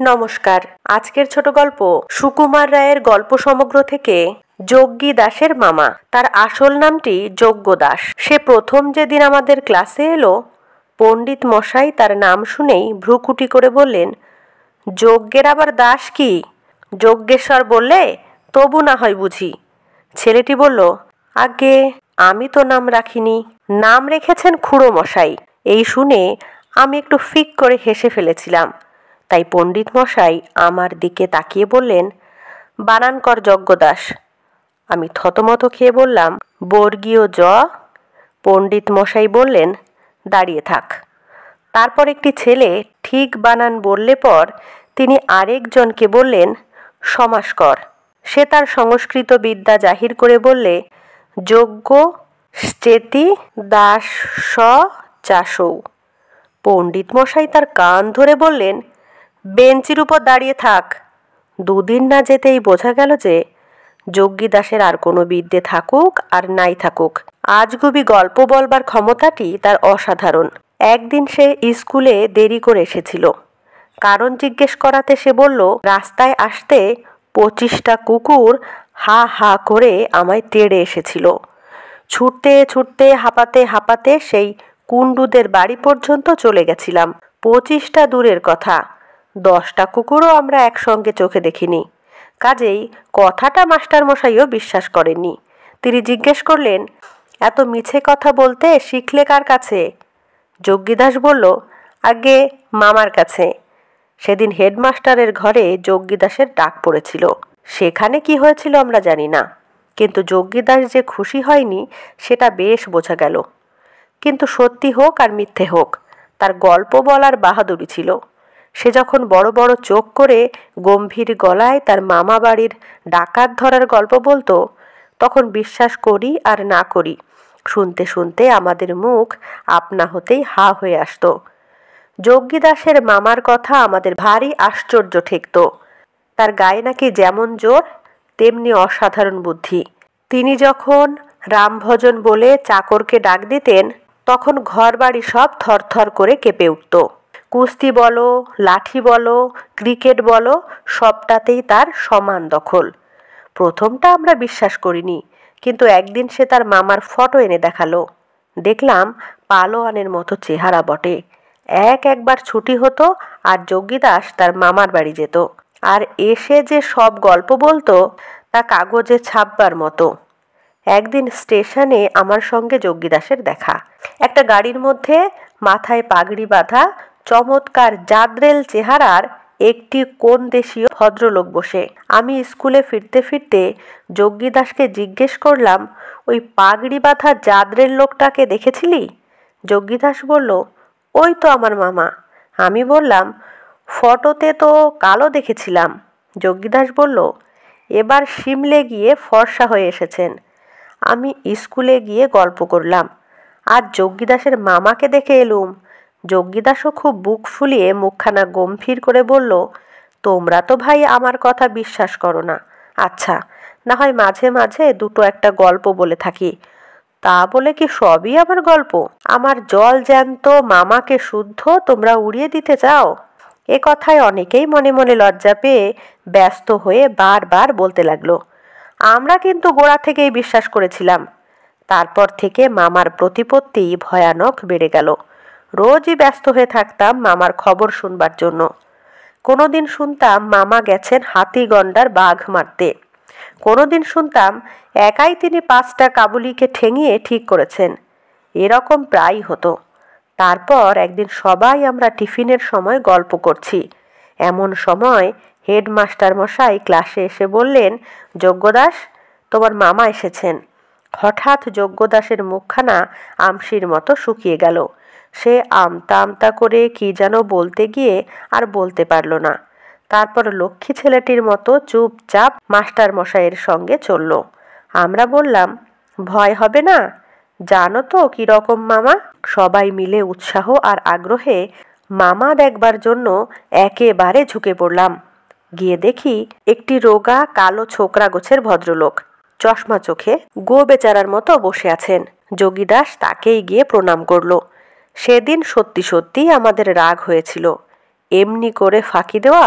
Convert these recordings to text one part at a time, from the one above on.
নমস্কার। আজকের ছোট গল্প সুকুমার রায়ের গল্প সমগ্র থেকে যজ্ঞী দাসের মামা। তার আসল নামটি যজ্ঞ দাস। সে প্রথম যেদিন আমাদের ক্লাসে এলো, পণ্ডিত মশাই তার নাম শুনেই ভ্রুকুটি করে বললেন, যজ্ঞের আবার দাস কি? যজ্ঞেশ্বর বললে তবু না হয় বুঝি। ছেলেটি বলল, আগে আমি তো নাম রাখিনি, নাম রেখেছেন খুড়ো মশাই। এই শুনে আমি একটু ফিক করে হেসে ফেলেছিলাম। তাই পণ্ডিত মশাই আমার দিকে তাকিয়ে বললেন, বানান কর যজ্ঞদাস। আমি থতমত খেয়ে বললাম, বর্গীয় জ। পণ্ডিত মশাই বললেন, দাঁড়িয়ে থাক। তারপর একটি ছেলে ঠিক বানান বললে পর তিনি আরেকজনকে বললেন, সমাস কর। সে তার সংস্কৃত বিদ্যা জাহির করে বললে, যজ্ঞ শ্চেতি দাস স চাষৌ। পণ্ডিত মশাই তার কান ধরে বললেন, বেঞ্চির উপর দাঁড়িয়ে থাক। দুদিন না যেতেই বোঝা গেল যে যজ্ঞী দাসের আর কোনো বিদ্যে থাকুক আর নাই থাকুক, আজগুবি গল্প বলবার ক্ষমতাটি তার অসাধারণ। একদিন সে স্কুলে দেরি করে এসেছিল। কারণ জিজ্ঞেস করাতে সে বলল, রাস্তায় আসতে 25টা কুকুর হা হা করে আমায় তেড়ে এসেছিল। ছুটতে ছুটতে হাঁপাতে হাঁপাতে সেই কুণ্ডুদের বাড়ি পর্যন্ত চলে গেছিলাম। 25টা দূরের কথা, 10টা কুকুরও আমরা একসঙ্গে চোখে দেখিনি। কাজেই কথাটা মাস্টার মশাইও বিশ্বাস করেননি। তিনি জিজ্ঞেস করলেন, এত মিছে কথা বলতে শিখলে কার কাছে? যজ্ঞী দাস বলল, আগে মামার কাছে। সেদিন হেডমাস্টারের ঘরে যজ্ঞী দাসের ডাক পড়েছিল। সেখানে কি হয়েছিল আমরা জানি না, কিন্তু যজ্ঞী দাস যে খুশি হয়নি সেটা বেশ বোঝা গেল। কিন্তু সত্যি হোক আর মিথ্যে হোক, তার গল্প বলার বাহাদুরি ছিল। সে যখন বড় বড় চোখ করে গম্ভীর গলায় তার মামা বাড়ির ডাকাত ধরার গল্প বলতো, তখন বিশ্বাস করি আর না করি, শুনতে শুনতে আমাদের মুখ আপনা হতেই হা হয়ে আসতো। যজ্ঞী দাসের মামার কথা আমাদের ভারী আশ্চর্য ঠেকত। তার গায়ে নাকি যেমন জোর তেমনি অসাধারণ বুদ্ধি। তিনি যখন রামভজন বলে চাকরকে ডাক দিতেন, তখন ঘর বাড়ি সব থরথর করে কেঁপে উঠত। কুস্তি বলো, লাঠি বলো, ক্রিকেট বলো, সবটাতেই তার সমান দখল। প্রথমটা আমরা বিশ্বাস করিনি, কিন্তু একদিন সে তার মামার ফটো এনে দেখালো। দেখলাম পালোয়ানের মতো চেহারা বটে। একবার ছুটি হতো আর যজ্ঞী দাস তার মামার বাড়ি যেত, আর এসে যে সব গল্প বলতো তা কাগজে ছাপবার মতো। একদিন স্টেশনে আমার সঙ্গে যজ্ঞী দাসের দেখা। একটা গাড়ির মধ্যে মাথায় পাগড়ি বাঁধা চমৎকার জাদ্রেল চেহারার একটি কোন দেশীয় ভদ্রলোক বসে। আমি স্কুলে ফিরতে ফিরতে যজ্ঞী দাসকে জিজ্ঞেস করলাম, ওই পাগড়ি বাঁধা জাদ্রেল লোকটাকে দেখেছিলি? যজ্ঞী দাস বলল, ওই তো আমার মামা। আমি বললাম, ফটোতে তো কালো দেখেছিলাম। যজ্ঞী দাস বলল, এবার সিমলে গিয়ে ফর্সা হয়ে এসেছেন। আমি স্কুলে গিয়ে গল্প করলাম, আর যজ্ঞী দাসের মামাকে দেখে এলুম। যজ্ঞী দাসও খুব বুক ফুলিয়ে মুখখানা গম্ভীর করে বলল, তোমরা তো ভাই আমার কথা বিশ্বাস করো না। আচ্ছা, না হয় মাঝে মাঝে দুটো একটা গল্প বলে থাকি, তা বলে কি সবই আমার গল্প? আমার জল জ্যান্ত মামাকে শুদ্ধ তোমরা উড়িয়ে দিতে চাও? এ কথায় অনেকেই মনে মনে লজ্জা পেয়ে ব্যস্ত হয়ে বারবার বলতে লাগলো। আমরা কিন্তু গোড়া থেকেই বিশ্বাস করেছিলাম। তারপর থেকে মামার প্রতিপত্তি ভয়ানক বেড়ে গেল। রোজই ব্যস্ত হয়ে থাকতাম মামার খবর শুনবার জন্য। কোনোদিন শুনতাম মামা গেছেন হাতিগন্ডার বাঘ মারতে। কোনোদিন শুনতাম একাই তিনি 5টা কাবুলিকে ঠেঙিয়ে ঠিক করেছেন। এরকম প্রায় হতো। তারপর একদিন সবাই আমরা টিফিনের সময় গল্প করছি। এমন সময় হেডমাস্টার মশাই ক্লাসে এসে বললেন, যজ্ঞ দাস, তোমার মামা এসেছেন। হঠাৎ যজ্ঞ দাসের মুখখানা আমশির মতো শুকিয়ে গেল। সে আমতা আমতা করে কি যেন বলতে গিয়ে আর বলতে পারল না। তারপর লক্ষ্মী ছেলেটির মতো চুপচাপ মাস্টার মশাইয়ের সঙ্গে চলল। আমরা বললাম, ভয় হবে না? জানো তো কীরকম মামা? সবাই মিলে উৎসাহ আর আগ্রহে মামা দেখবার জন্য একেবারে ঝুঁকে পড়লাম। গিয়ে দেখি একটি রোগা কালো ছোকরা গোছের ভদ্রলোক, চশমা চোখে, গো বেচারার মতো বসে আছেন। যোগী দাস তাকেই গিয়ে প্রণাম করল। সেদিন সত্যি সত্যিই আমাদের রাগ হয়েছিল। এমনি করে ফাঁকি দেওয়া,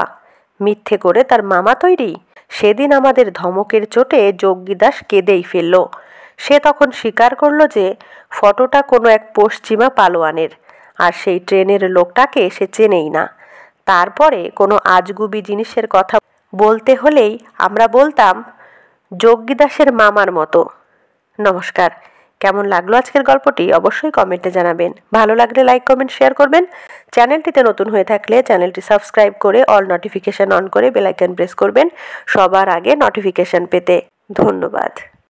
মিথ্যে করে তার মামা তৈরি। সেদিন আমাদের ধমকের চোটে যোগ্যী দাস কেঁদেই ফেলল। সে তখন স্বীকার করল যে ফটোটা কোনো এক পশ্চিমা পালোয়ানের, আর সেই ট্রেনের লোকটাকে সে চেনেই না। তারপরে কোনো আজগুবি জিনিসের কথা বলতে হলেই আমরা বলতাম যোগ্যী দাসের মামার মতো। নমস্কার। কেমন লাগলো আজকের গল্পটি অবশ্যই কমেন্টে জানাবেন। ভালো লাগলে লাইক, কমেন্ট, শেয়ার করবেন। চ্যানেলটিতে নতুন হয়ে থাকলে চ্যানেলটি সাবস্ক্রাইব করে অল নোটিফিকেশন অন করে বেল আইকন প্রেস করবেন সবার আগে নোটিফিকেশন পেতে। ধন্যবাদ।